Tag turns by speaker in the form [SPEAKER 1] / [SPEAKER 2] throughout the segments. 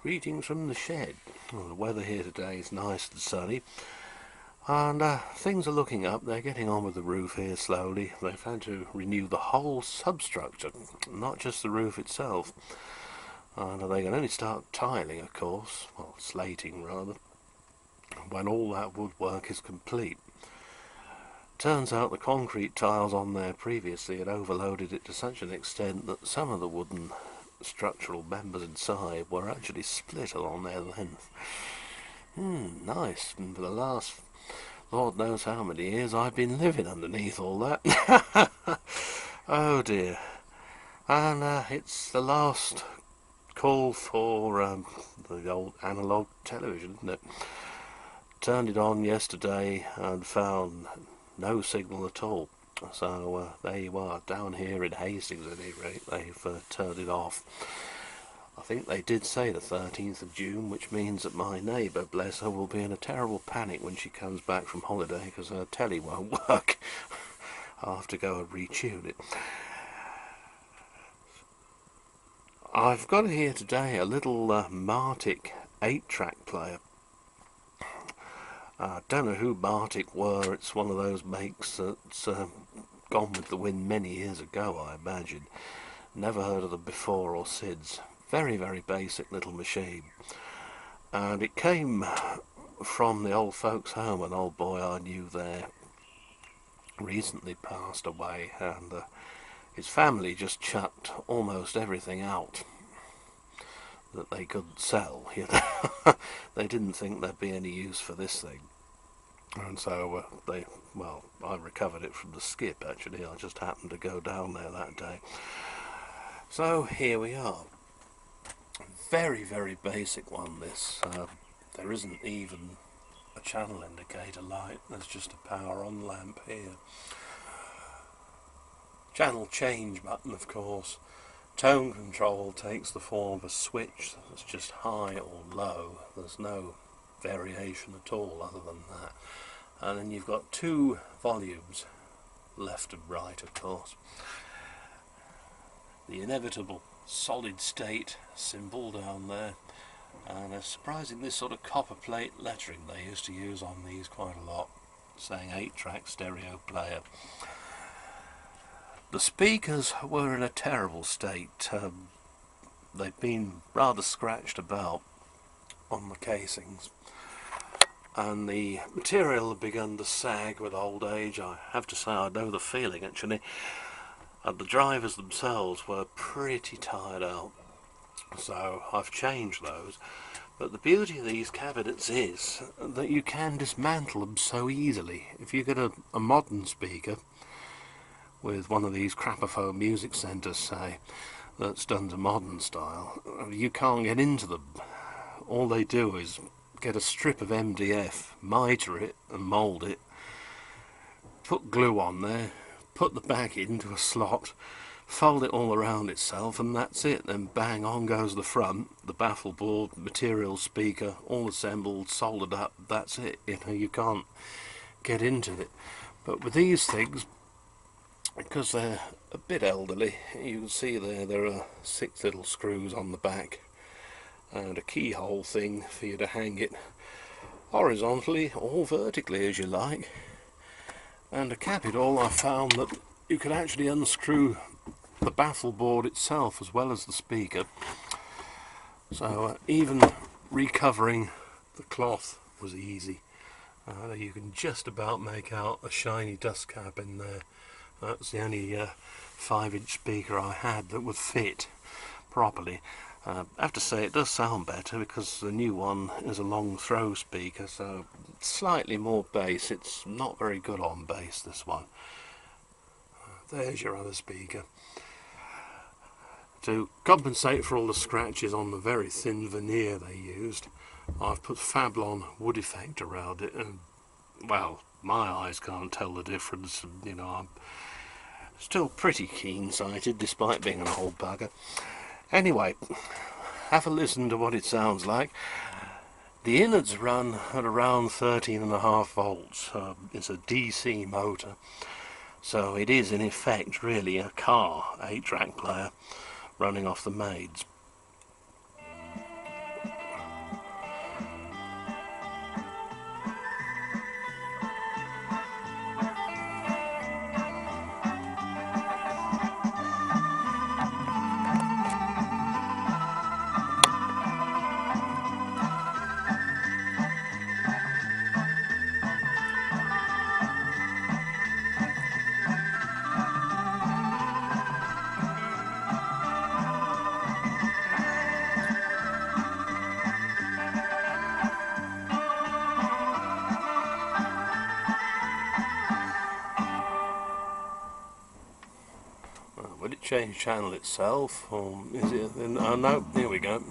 [SPEAKER 1] Greetings from the shed. Well, the weather here today is nice and sunny, and things are looking up. They're getting on with the roof here slowly. They've had to renew the whole substructure, not just the roof itself. And they can only start tiling, of course, well, slating rather, when all that woodwork is complete. Turns out the concrete tiles on there previously had overloaded it to such an extent that some of the wooden structural members inside were actually split along their length. Nice. And for the last Lord knows how many years I've been living underneath all that. Oh dear. And it's the last call for the old analogue television, isn't it? Turned it on yesterday and found no signal at all. So there you are, down here in Hastings at any rate, they've turned it off. I think they did say the 13th of June, which means that my neighbour, bless her, will be in a terrible panic when she comes back from holiday because her telly won't work. I'll have to go and retune it. I've got here today a little Martic 8track player. I don't know who Martic were. It's one of those makes that's gone with the wind many years ago, I imagine. Never heard of them before or since. Very, very basic little machine. And it came from the old folks' home. An old boy I knew there recently passed away, and his family just chucked almost everything out that they could sell. You know? They didn't think there'd be any use for this thing. And so I recovered it from the skip actually. I just happened to go down there that day. So here we are. Very, very basic one this. There isn't even a channel indicator light. There's just a power on lamp here. Channel change button, of course. Tone control takes the form of a switch that's just high or low. There's no variation at all other than that. And then you've got two volumes, left and right, of course. The inevitable solid state symbol down there, and a surprisingly sort of copper plate lettering they used to use on these quite a lot, saying 8-track stereo player. The speakers were in a terrible state. They'd been rather scratched about on the casings, and the material had begun to sag with old age. I have to say I know the feeling actually. And the drivers themselves were pretty tired out, so I've changed those. But the beauty of these cabinets is that you can dismantle them so easily. If you get a modern speaker with one of these Crapophone music centres, say, that's done to modern style, you can't get into them. All they do is get a strip of MDF, mitre it and mould it, put glue on there, put the back into a slot, fold it all around itself, and that's it. Then bang, on goes the front, the baffle board, material, speaker, all assembled, soldered up, that's it. You know, you can't get into it. But with these things, because they're a bit elderly, you can see there are 6 little screws on the back and a keyhole thing for you to hang it horizontally or vertically as you like. And to cap it all, I found that you could actually unscrew the baffle board itself as well as the speaker. So even recovering the cloth was easy. You can just about make out a shiny dust cap in there. That's the only 5-inch speaker I had that would fit properly. I have to say it does sound better because the new one is a long throw speaker, so slightly more bass. It's not very good on bass, this one. There's your other speaker. To compensate for all the scratches on the very thin veneer they used, I've put Fablon wood effect around it, and well, my eyes can't tell the difference. You know, I'm still pretty keen-sighted despite being an old bugger. Anyway, have a listen to what it sounds like. The Inlets run at around 13.5 volts. It's a DC motor, so it is in effect really a car 8-track player running off the maids. change channel itself, or is it? Oh no, here we go.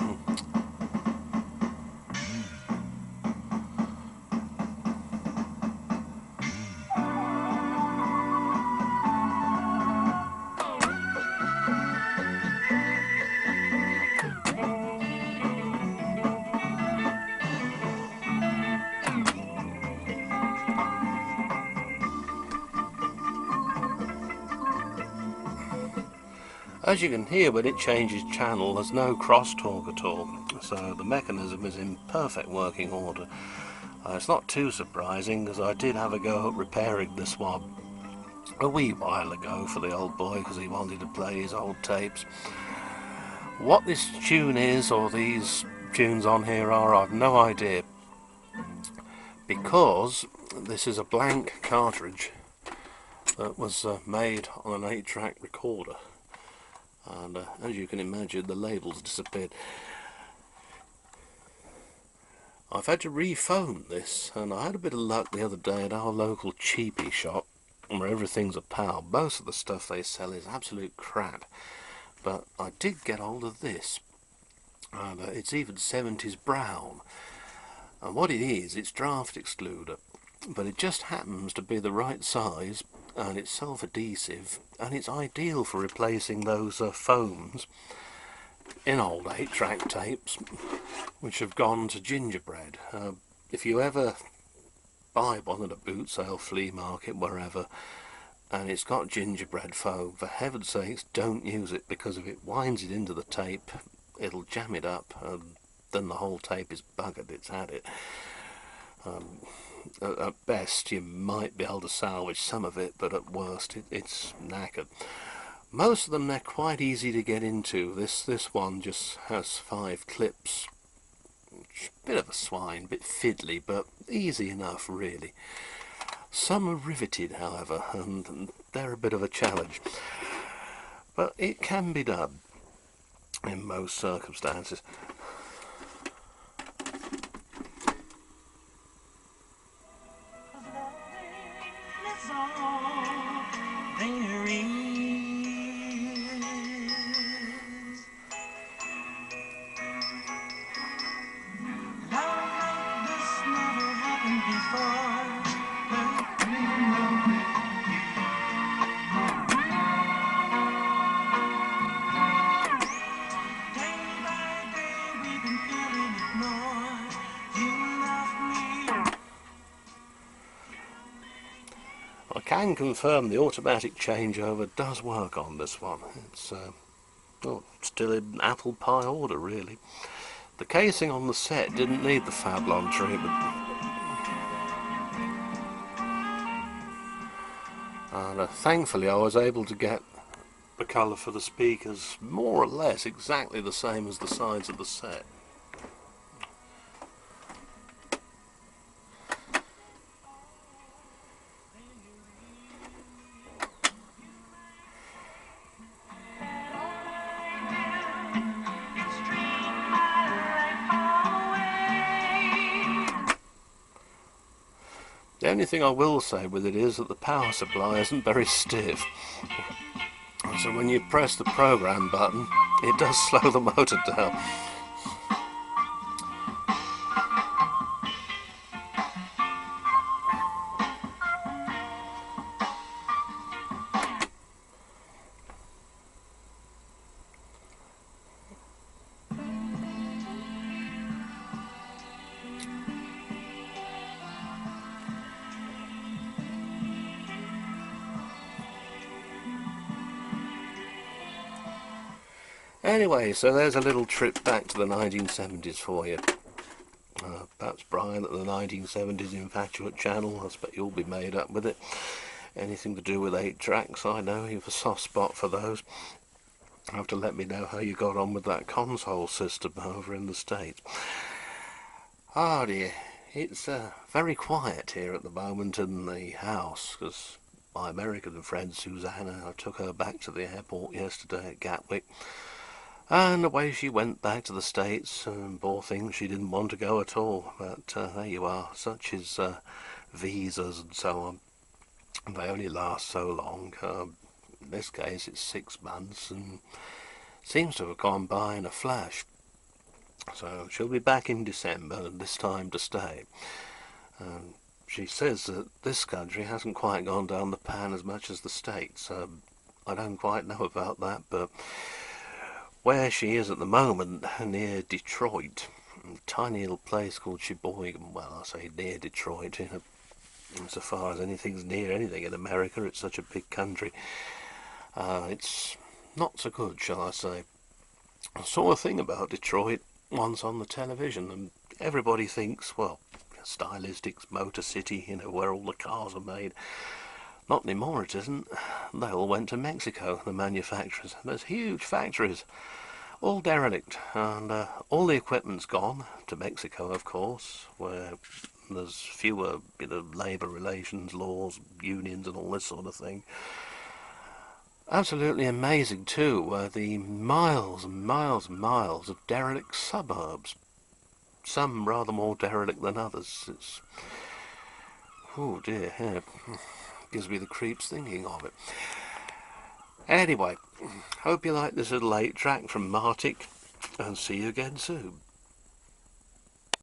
[SPEAKER 1] As you can hear, when it changes channel, there's no crosstalk at all, so the mechanism is in perfect working order. It's not too surprising, because I did have a go at repairing this one a wee while ago for the old boy, because he wanted to play his old tapes. What this tune is, or these tunes on here are, I've no idea, because this is a blank cartridge that was made on an 8-track recorder. And as you can imagine, the labels disappeared. I've had to rephone this, and I had a bit of luck the other day at our local cheapie shop, where everything's a pal. Most of the stuff they sell is absolute crap, but I did get hold of this, and it's even 70s brown. And what it is, it's draft excluder, but it just happens to be the right size, and it's self-adhesive, and it's ideal for replacing those foams in old 8-track tapes which have gone to gingerbread. If you ever buy one at a boot sale, flea market, wherever, and it's got gingerbread foam, for heaven's sakes don't use it, because if it winds it into the tape it'll jam it up, and then the whole tape is buggered, it's had it. At best you might be able to salvage some of it, but at worst it's knackered. Most of them, they're quite easy to get into. This one just has 5 clips. Bit of a swine, bit fiddly, but easy enough really. Some are riveted, however, and they're a bit of a challenge. But it can be done in most circumstances. I can confirm the automatic changeover does work on this one. It's still in apple pie order really. The casing on the set didn't need the Fablon treatment. And thankfully I was able to get the colour for the speakers more or less exactly the same as the sides of the set. The only thing I will say with it is that the power supply isn't very stiff. So when you press the program button, it does slow the motor down. Anyway, so there's a little trip back to the 1970s for you. Perhaps Brian at the 1970s Infatuate channel, I expect you'll be made up with it. Anything to do with 8 tracks, I know you have a soft spot for those. You have to let me know how you got on with that console system over in the States. Oh dear, it's very quiet here at the moment in the house, because my American friend Susanna, I took her back to the airport yesterday at Gatwick. And away she went back to the States, and poor thing, she didn't want to go at all. But there you are, such is visas and so on. They only last so long. In this case it's 6 months, and seems to have gone by in a flash. So she'll be back in December, and this time to stay. She says that this country hasn't quite gone down the pan as much as the States. I don't quite know about that, but where she is at the moment, near Detroit, a tiny little place called Sheboygan, well, I say near Detroit, so far as anything's near anything in America, it's such a big country. It's not so good, shall I say. I saw a thing about Detroit once on the television, and everybody thinks, well, stylistics, Motor City, where all the cars are made. Not anymore, it isn't. They all went to Mexico, the manufacturers. There's huge factories, all derelict, and all the equipment's gone to Mexico, of course, where there's fewer labour relations, laws, unions, and all this sort of thing. Absolutely amazing too, the miles and miles and miles of derelict suburbs. Some rather more derelict than others. It's, oh dear, yeah. Gives me the creeps thinking of it. Anyway, hope you like this little 8-track from Martic, and see you again soon.